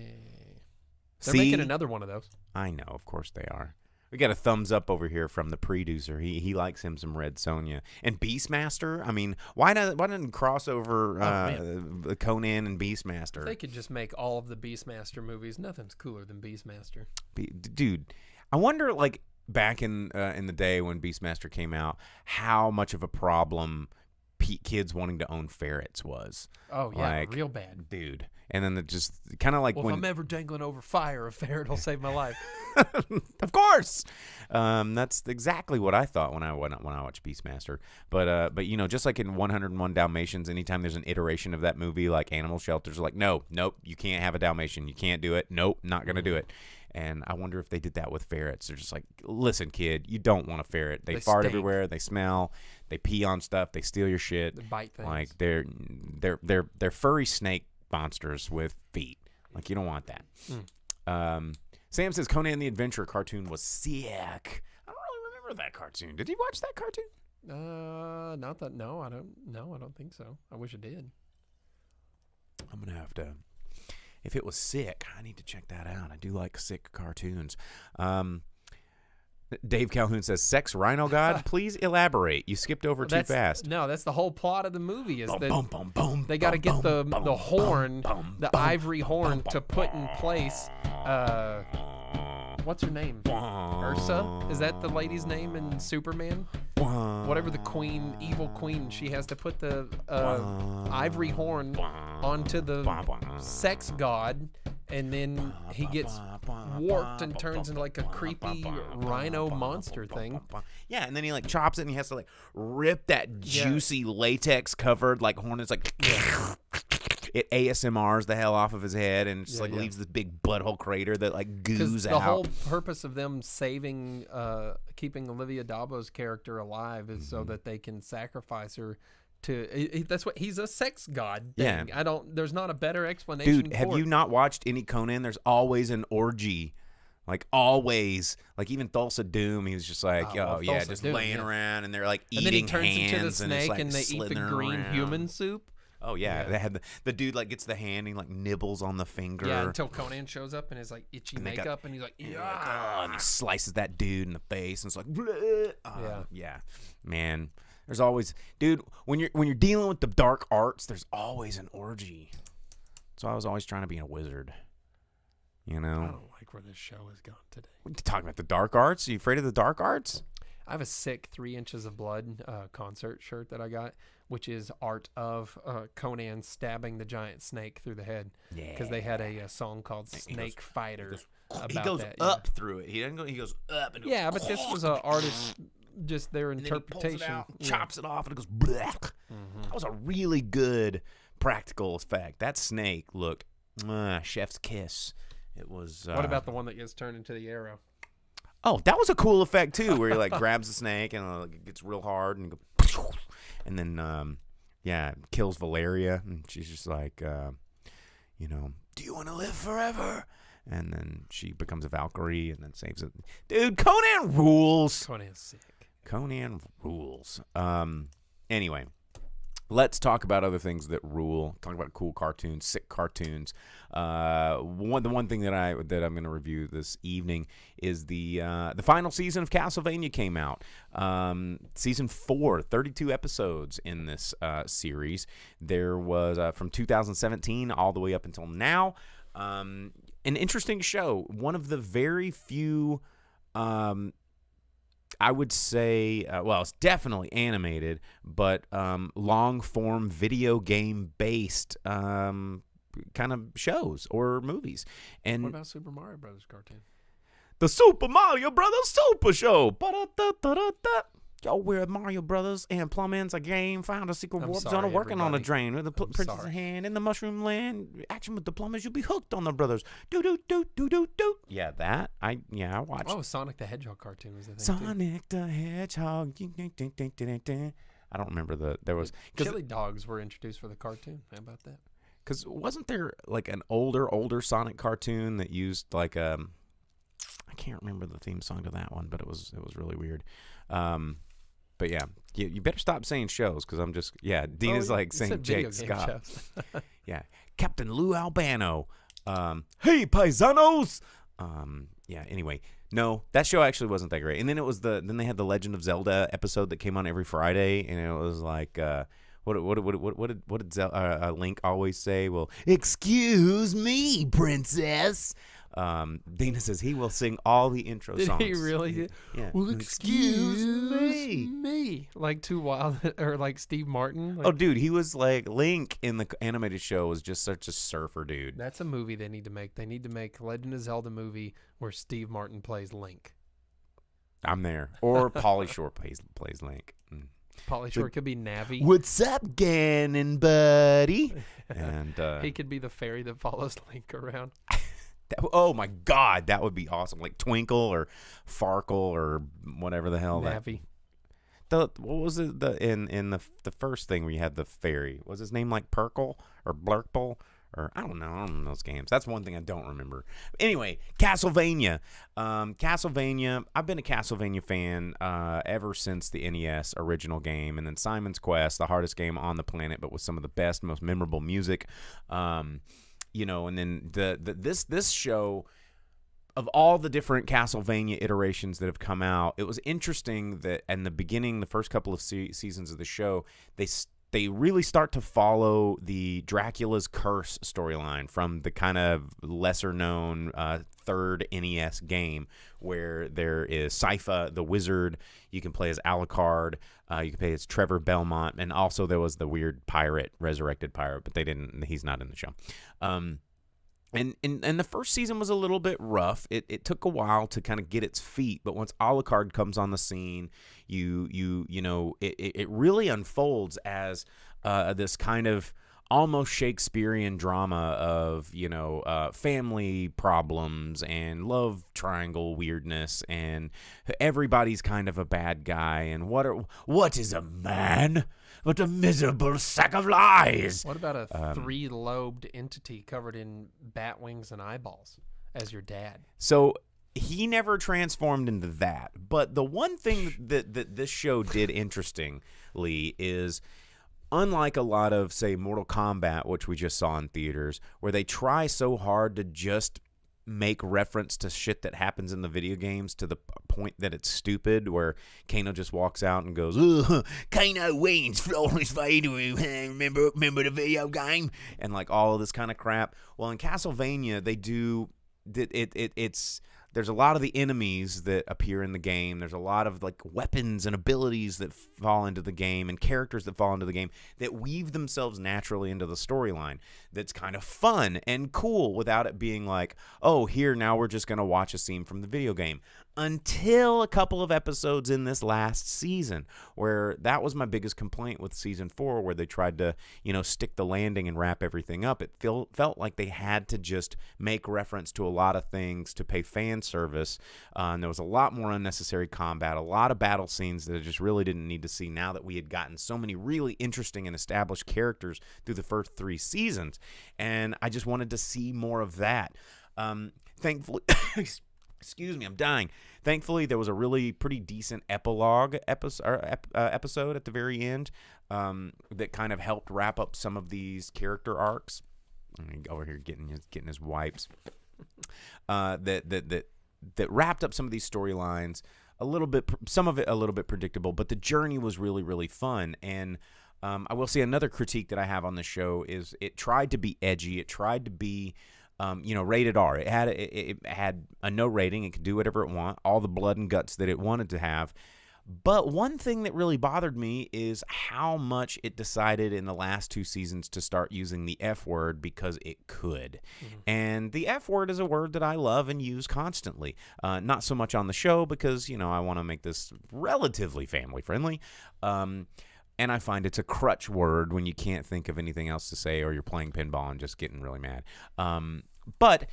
they're making another one of those. I know, of course they are. We got a thumbs up over here from the producer. He likes him some Red Sonja and Beastmaster. I mean, why didn't cross over Conan and Beastmaster? If they could just make all of the Beastmaster movies. Nothing's cooler than Beastmaster. Dude, I wonder, like, back in the day when Beastmaster came out, how much of a problem kids wanting to own ferrets was. Oh yeah, real bad, dude. And then it just kind of like if I'm ever dangling over fire, a ferret will save my life. Of course, that's exactly what I thought when I watched Beastmaster. But just like in 101 Dalmatians, anytime there's an iteration of that movie, like animal shelters are like, nope, you can't have a Dalmatian, you can't do it, nope, not gonna do it. And I wonder if they did that with ferrets. They're just like, listen, kid, you don't want a ferret. They fart stink everywhere. They smell. They pee on stuff. They steal your shit. They bite things. Like they're furry snake monsters with feet. Like, you don't want that. Sam says Conan the Adventurer cartoon was sick. I don't really remember that cartoon. Did you watch that cartoon? Not that. No, I don't. No, I don't think so. I wish I did. I'm gonna have to. If it was sick, I need to check that out. I do like sick cartoons. Dave Calhoun says, "Sex Rhino God, please elaborate. You skipped over too fast." No, that's the whole plot of the movie. Is that they got to get the horn, the ivory horn, to put in place. what's her name? Ursa? Is that the lady's name in Superman? Whatever the queen, evil queen, she has to put the ivory horn onto the sex god, and then he gets warped and turns into like a creepy rhino monster thing. Yeah, and then he like chops it, and he has to like rip that juicy latex covered like horn. It's like it ASMRs the hell off of his head, and just leaves this big butthole crater that like goos out. The whole purpose of them saving, keeping Olivia Dabo's character alive is so that they can sacrifice her. That's what he's a sex god thing. Yeah. There's not a better explanation. Dude, have you not watched any Conan? There's always an orgy. Like always, like even Thulsa Doom, he was just like, just Doom, laying around, and they're like eating and then he turns hands, into the snake, like and they eat the green human soup. Oh yeah, they had the dude like gets the hand, and he like nibbles on the finger. Yeah, until Conan shows up and his like itchy makeup, and he's like, and he slices that dude in the face, and it's like, man. There's always, dude, when you're dealing with the dark arts, there's always an orgy. So I was always trying to be a wizard. You know? I don't like where this show has gone today. We're talking about the dark arts? Are you afraid of the dark arts? I have a sick 3 Inches of Blood concert shirt that I got, which is art of Conan stabbing the giant snake through the head. Yeah. Because they had a song called Snake Fighter. He goes up through it. He doesn't go. He goes up. And goes, but this was an artist, just their interpretation. Then he pulls it out, chops it off, and it goes. Blech. That was a really good practical effect. That snake looked chef's kiss. It was. What about the one that gets turned into the arrow? Oh, that was a cool effect too, where he like grabs the snake and it gets real hard and goes, and then kills Valeria, and she's just like, do you want to live forever? And then she becomes a Valkyrie and then saves it. Dude, Conan rules. Conan's sick. Conan rules. Anyway. Let's talk about other things that rule. Talk about cool cartoons, sick cartoons. The one thing that I'm going to review this evening is the final season of Castlevania came out. Season 4, 32 episodes in this series. There was from 2017 all the way up until now. An interesting show. One of the very few. I would say, it's definitely animated, but long-form video game-based kind of shows or movies. And what about Super Mario Brothers cartoon? The Super Mario Brothers Super Show. Ba-da-da-da-da-da. Yo, we're Mario Brothers and plumbing's a game. Found a secret warp zone working on a drain. With the princess in hand in the mushroom land. Action with the plumbers, you'll be hooked on the brothers. Do. Yeah, that. I watched. Oh, Sonic the Hedgehog cartoon was the thing Sonic the Hedgehog. I don't remember there was. Chili dogs were introduced for the cartoon. How about that? Because wasn't there like an older Sonic cartoon that used like I can't remember the theme song to that one, but it was really weird. But yeah, you better stop saying shows because I'm just Dina's like saying Jake Scott. Yeah, Captain Lou Albano. Hey paisanos. Anyway, no, that show actually wasn't that great. And then then they had the Legend of Zelda episode that came on every Friday, and it was like what did Link always say? Well, excuse me, princess. Dina says he will sing all the intro songs. Did he really? Yeah. Well, excuse me. Like Too Wild or like Steve Martin. Oh, dude, he was like Link in the animated show was just such a surfer dude. That's a movie they need to make. They need to make Legend of Zelda movie where Steve Martin plays Link. I'm there. Or Pauly Shore plays Link. Pauly Shore could be Navi. What's up, Ganon, buddy? And he could be the fairy that follows Link around. Oh my God, that would be awesome! Like Twinkle or Farkle or whatever the hell Navi. What was it? In the first thing where you had the fairy, was his name like Perkle or Blurple or I don't know those games. That's one thing I don't remember. Anyway, Castlevania. Castlevania. I've been a Castlevania fan ever since the NES original game, and then Simon's Quest, the hardest game on the planet, but with some of the best, most memorable music. And then this show, of all the different Castlevania iterations that have come out, it was interesting that in the beginning, the first couple of seasons of the show, they really start to follow the Dracula's Curse storyline from the kind of lesser-known third NES game, where there is Sypha, the wizard. You can play as Alucard. You can play as Trevor Belmont, and also there was the weird pirate, resurrected pirate, but he's not in the show. And the first season was a little bit rough. It took a while to kind of get its feet, but once Alucard comes on the scene, it really unfolds as this kind of almost Shakespearean drama of family problems and love triangle weirdness, and everybody's kind of a bad guy. And what is a man but a miserable sack of lies? What about a three-lobed entity covered in bat wings and eyeballs as your dad? So he never transformed into that. But the one thing that this show did interestingly is, unlike a lot of, say, Mortal Kombat, which we just saw in theaters, where they try so hard to just make reference to shit that happens in the video games to the point that it's stupid, where Kano just walks out and goes, Kano wins, flawless victory, remember the video game? And like all of this kind of crap. Well, in Castlevania, they do it's there's a lot of the enemies that appear in the game. There's a lot of like weapons and abilities that fall into the game, and characters that fall into the game that weave themselves naturally into the storyline. That's kind of fun and cool without it being like, oh, here, now we're just going to watch a scene from the video game. Until a couple of episodes in this last season, where that was my biggest complaint with season 4, where they tried to, stick the landing and wrap everything up. It felt like they had to just make reference to a lot of things to pay fan service. And there was a lot more unnecessary combat, a lot of battle scenes that I just really didn't need to see now that we had gotten so many really interesting and established characters through the first 3 seasons. And I just wanted to see more of that. Thankfully... Excuse me, I'm dying. Thankfully, there was a really pretty decent epilogue episode at the very end that kind of helped wrap up some of these character arcs. Let me go over here getting his wipes. That wrapped up some of these storylines a little bit. Some of it a little bit predictable, but the journey was really, really fun. And I will say another critique that I have on the show is it tried to be edgy. It tried to be rated R. It had a no rating. It could do whatever it wanted, all the blood and guts that it wanted to have. But one thing that really bothered me is how much it decided in the last 2 seasons to start using the F word because it could. Mm-hmm. And the F word is a word that I love and use constantly. Not so much on the show because, I want to make this relatively family friendly. And I find it's a crutch word when you can't think of anything else to say, or you're playing pinball and just getting really mad. But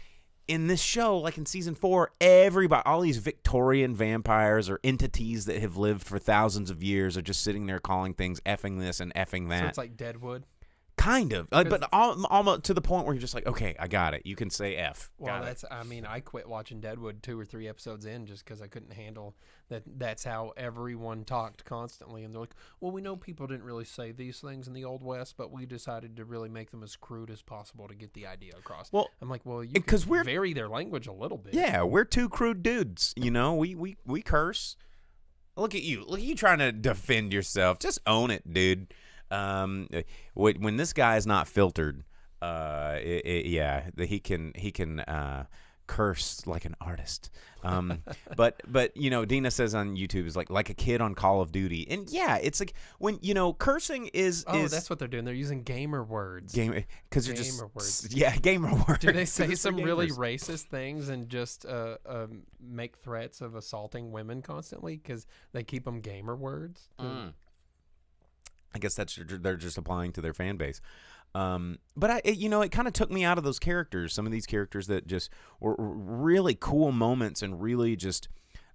in this show, like in season 4, everybody, all these Victorian vampires or entities that have lived for thousands of years are just sitting there calling things effing this and effing that. So it's like Deadwood? Kind of, but almost to the point where you're just like, okay, I got it. You can say F. Well, I quit watching Deadwood 2 or 3 episodes in just because I couldn't handle that. That's how everyone talked constantly, and they're like, well, we know people didn't really say these things in the Old West, but we decided to really make them as crude as possible to get the idea across. Well, I'm like, well, you can vary their language a little bit. Yeah, we're 2 crude dudes. We curse. Look at you trying to defend yourself. Just own it, dude. When this guy is not filtered, he can curse like an artist. But Dina says on YouTube is like a kid on Call of Duty, and yeah, it's like when cursing is. Oh, that's what they're doing. They're using gamer words. Because they're just words. Yeah, gamer words. Do they say some really racist things and just make threats of assaulting women constantly because they keep them gamer words? I guess they're just applying to their fan base. But it kind of took me out of those characters. Some of these characters that just were really cool moments and really just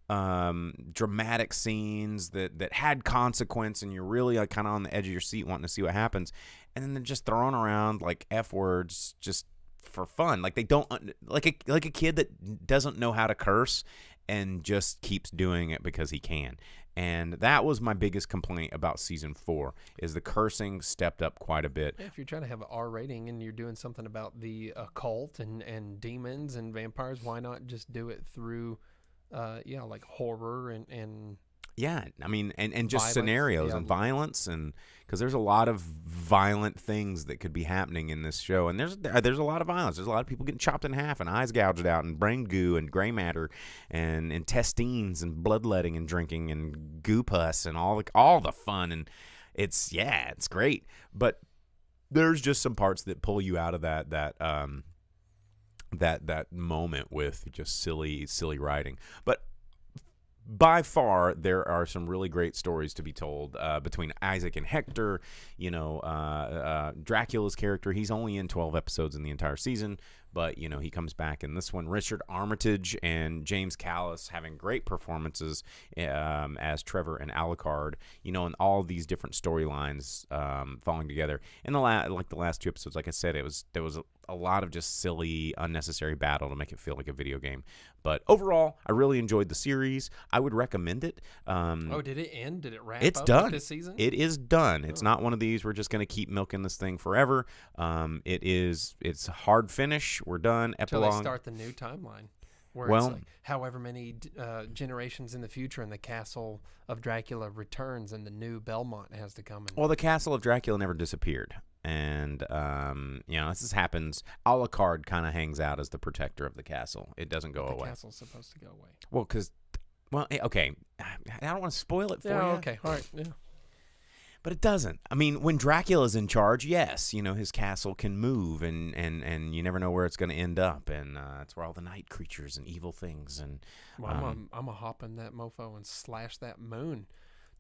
dramatic scenes that had consequence, and you're really kind of on the edge of your seat wanting to see what happens. And then they're just thrown around like F words just for fun. Like they don't like a kid that doesn't know how to curse and just keeps doing it because he can. And that was my biggest complaint about season 4, is the cursing stepped up quite a bit. Yeah, if you're trying to have an R rating and you're doing something about the occult and demons and vampires, why not just do it through, like horror and Yeah, I mean, and just Violence, scenarios yeah. and violence, and because there's a lot of violent things that could be happening in this show, and there's a lot of violence. There's a lot of people getting chopped in half and eyes gouged out and brain goo and gray matter and intestines and bloodletting and drinking and goo pus and all the fun, and it's great. But there's just some parts that pull you out of that moment with just silly writing, but. By far, there are some really great stories to be told between Isaac and Hector. You know, Dracula's character, he's only in 12 episodes in the entire season, but, you know, he comes back in this one. Richard Armitage and James Callis having great performances as Trevor and Alucard, you know, and all these different storylines falling together. In the last 2 episodes, like I said, there was a lot of just silly, unnecessary battle to make it feel like a video game. But overall, I really enjoyed the series. I would recommend it. Did it end? Did it wrap It's up done. this season? It is done. It's not one of these we're just going to keep milking this thing forever. It's a hard finish. We're done. Until Epilogue. they start the new timeline. Where Well- it's like however many generations in the future, and the castle of Dracula returns, and the new Belmont has to come in. Well, the castle of Dracula never disappeared. And, you know, this happens. Alucard kind of hangs out as the protector of the castle. It doesn't go the away. castle's supposed to go away. Well, okay. I don't want to spoil it for you. Okay, all right. Yeah. But it doesn't. I mean, when Dracula's in charge, yes, you know, his castle can move, and you never know where it's going to end up, and it's where all the night creatures and evil things. And Well, I'm gonna hop in that mofo and slash that moon.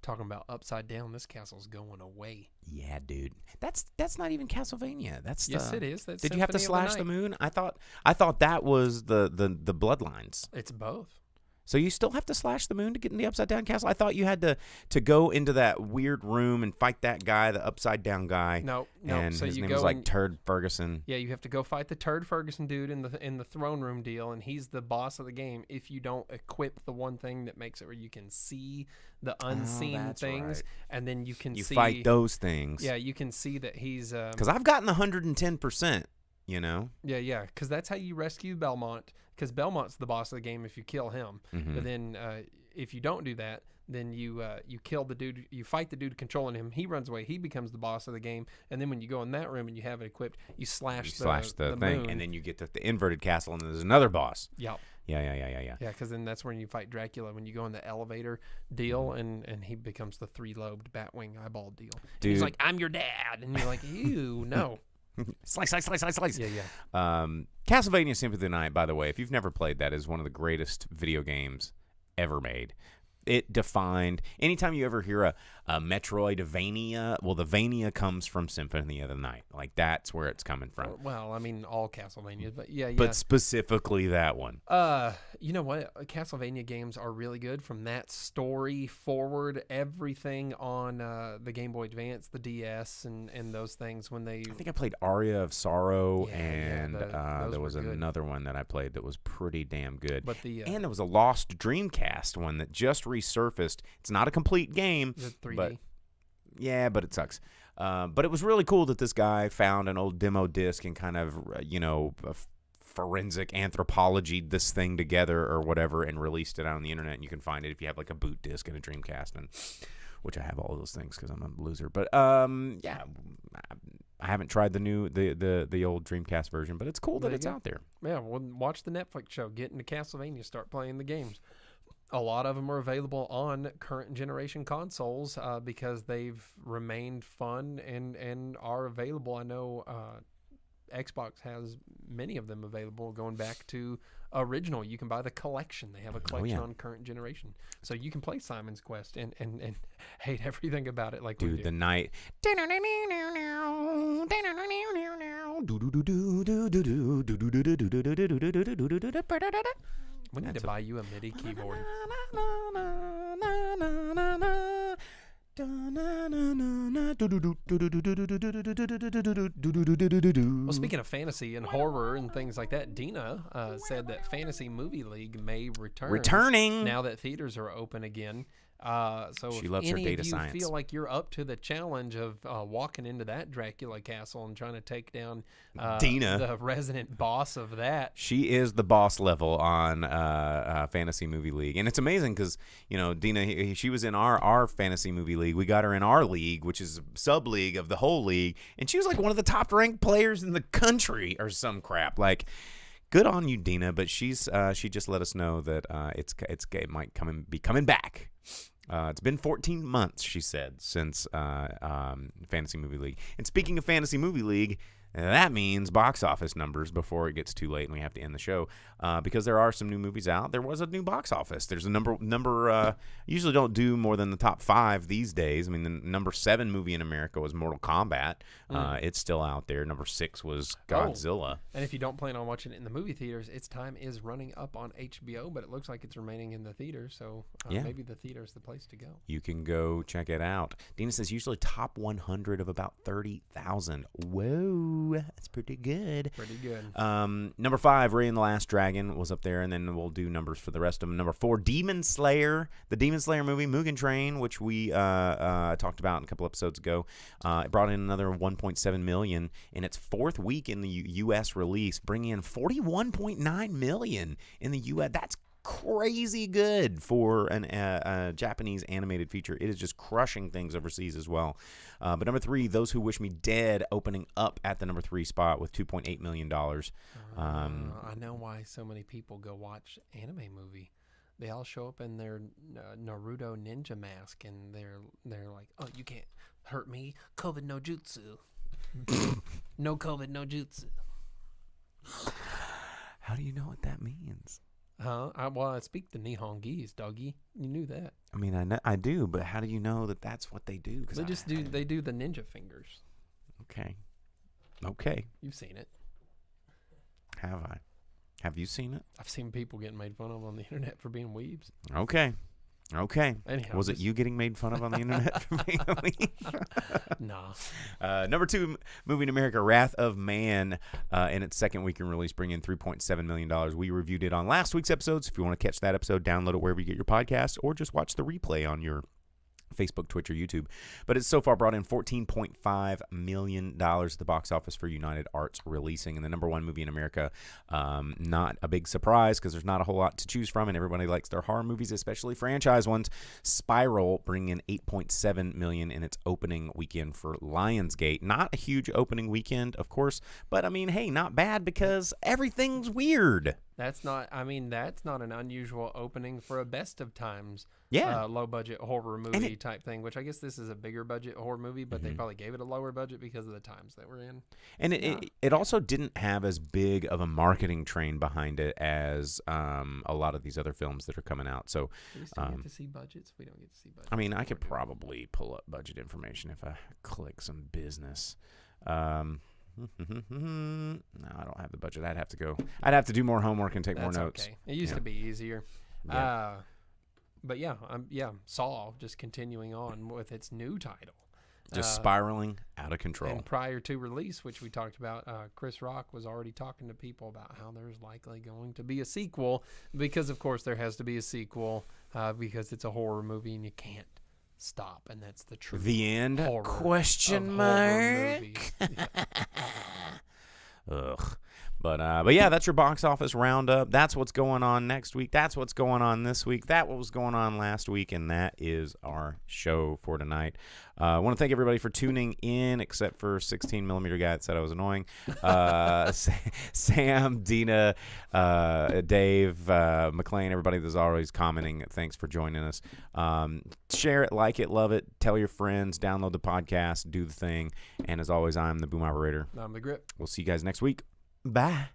Talking about upside down, this castle's going away. yeah, dude, that's not even Castlevania. That's Yes, it is. That's Did you have to Symphony of slash the the Night. moon? I thought that was the bloodlines. It's both. So you still have to slash the moon to get in the upside down castle? I thought you had to go into that weird room and fight that guy, the upside down guy. No. And So his you name go was like and- Turd Ferguson. Yeah, you have to go fight the Turd Ferguson dude in the throne room deal, and he's the boss of the game. If you don't equip the one thing that makes it where you can see the unseen that's things, right. and then you can You see fight those things. Yeah, you can see that he's Because I've gotten 110%, you know? yeah, because that's how you rescue Belmont. Because Belmont's the boss of the game if you kill him. Mhm. But then if you don't do that, then you kill the dude. You fight the dude controlling him. He runs away. He becomes the boss of the game. And then when you go in that room and you have it equipped, you slash the thing, moon. and then you get the inverted castle, and there's another boss. Yep. Yeah. Yeah, because then that's when you fight Dracula. When you go in the elevator deal, and he becomes the 3-lobed Batwing eyeball deal. And Dude. he's like, "I'm your dad," and you're like, "Ew, no." Slice. Yeah. Castlevania Symphony of the Night, by the way, if you've never played that, is one of the greatest video games ever made. It defined, anytime you ever hear a Metroidvania, well, the Vania comes from Symphony of the Night. Like, that's where it's coming from. Well, I mean, all Castlevanias, but yeah. But specifically that one. You know what? Castlevania games are really good from that story forward. Everything on the Game Boy Advance, the DS, and those things when they. I think I played Aria of Sorrow, Yeah, and those there was were good. another one that I played that was pretty damn good. But the and there was a Lost Dreamcast one that just resurfaced. It's not a complete game, the 3D. but but it sucks. But it was really cool that this guy found an old demo disc and kind of, forensic anthropology this thing together or whatever and released it out on the internet. And you can find it if you have like a boot disc and a Dreamcast, and which I have all those things because I'm a loser. But I haven't tried the old Dreamcast version, but it's cool that There you it's go. out there. Yeah, well, watch the Netflix show. Get into Castlevania. Start playing the games. A lot of them are available on current generation consoles because they've remained fun and are available. I know Xbox has many of them available going back to original. You can buy the collection. They have a collection on current generation. So you can play Simon's Quest and hate everything about it like we Dude, do. the night. We need to buy you a MIDI keyboard. Well, speaking of fantasy and horror and things like that, Dina said that Fantasy Movie League may return. Returning. Now that theaters are open again. So She if loves her any data of you science. feel like you're up to the challenge of walking into that Dracula castle and trying to take down Dina, the resident boss of that, she is the boss level on Fantasy Movie League, and it's amazing because Dina, she was in our Fantasy Movie League. We got her in our league, which is a sub league of the whole league, and she was like one of the top ranked players in the country or some crap. Like, good on you, Dina. But she just let us know that it might be coming back. It's been 14 months, she said, since Fantasy Movie League. And speaking of Fantasy Movie League, that means box office numbers before it gets too late and we have to end the show. Because there are some new movies out. There was a new box office. There's a number usually don't do more than the top 5 these days. I mean, the number 7 movie in America was Mortal Kombat. It's still out there. Number 6 was Godzilla. And if you don't plan on watching it in the movie theaters, its time is running up on HBO, but it looks like it's remaining in the theaters. So maybe the theater is the place to go. You can go check it out. Dina says usually top 100 of about 30,000. Whoa, that's pretty good. Pretty good. Number 5, Ray and the Last Dragon was up there, and then we'll do numbers for the rest of them. Number 4, Demon Slayer, the Demon Slayer movie, Mugen Train, which we talked about a couple episodes ago. It brought in another $1.7 million in its 4th week in the U.S. release, bringing in $41.9 million in the U.S. That's crazy good for a Japanese animated feature. It is just crushing things overseas as well. But number 3, Those Who Wish Me Dead, opening up at the number 3 spot with $2.8 million. I know why so many people go watch anime movie. They all show up in their Naruto ninja mask, and they're like, "Oh, you can't hurt me. COVID no jutsu. No COVID no jutsu." How do you know what that means? I speak the Nihongese, doggy. You knew that. I mean, I do, but how do you know that that's what they do? They just do. They do the ninja fingers. Okay. You've seen it. Have I? Have you seen it? I've seen people getting made fun of on the internet for being weebs. Okay. Anyhow, was it you getting made fun of on the internet for being a weeb? Nah. Number 2 movie in America, Wrath of Man, in its 2nd week in release, bringing in $3.7 million. We reviewed it on last week's episodes. If you want to catch that episode, download it wherever you get your podcast, or just watch the replay on your Facebook, Twitch, or YouTube. But it's so far brought in $14.5 million at the box office for United Arts Releasing, and the number 1 movie in America. Not a big surprise because there's not a whole lot to choose from, and everybody likes their horror movies, especially franchise ones. Spiral, bringing in $8.7 million in its opening weekend for Lionsgate. Not a huge opening weekend, of course, but I mean, hey, not bad because everything's weird. That's not an unusual opening for a best of times. Low budget horror movie type thing, which I guess this is a bigger budget horror movie, but they probably gave it a lower budget because of the times that we're in. And it also didn't have as big of a marketing train behind it as a lot of these other films that are coming out. So do we still get to see budgets? We don't get to see budgets. I mean, I could probably pull up budget information if I click some business. No, I don't have the budget. I'd have to do more homework and take more notes. Okay. It used to be easier. Yeah. But Saw just continuing on with its new title. Just spiraling out of control. And prior to release, which we talked about, Chris Rock was already talking to people about how there's likely going to be a sequel because, of course, there has to be a sequul because it's a horror movie and you can't stop, and that's the truth. The end? Horror Question of mark? Yeah. Ugh. But yeah, that's your box office roundup. That's what's going on next week. That's what's going on this week. That what was going on last week, and that is our show for tonight. I want to thank everybody for tuning in, except for 16mm guy that said I was annoying. Sam, Dina, Dave, McLean, everybody that's always commenting. Thanks for joining us. Share it, like it, love it. Tell your friends. Download the podcast. Do the thing. And as always, I'm the Boom Operator. I'm the Grip. We'll see you guys next week. Bye.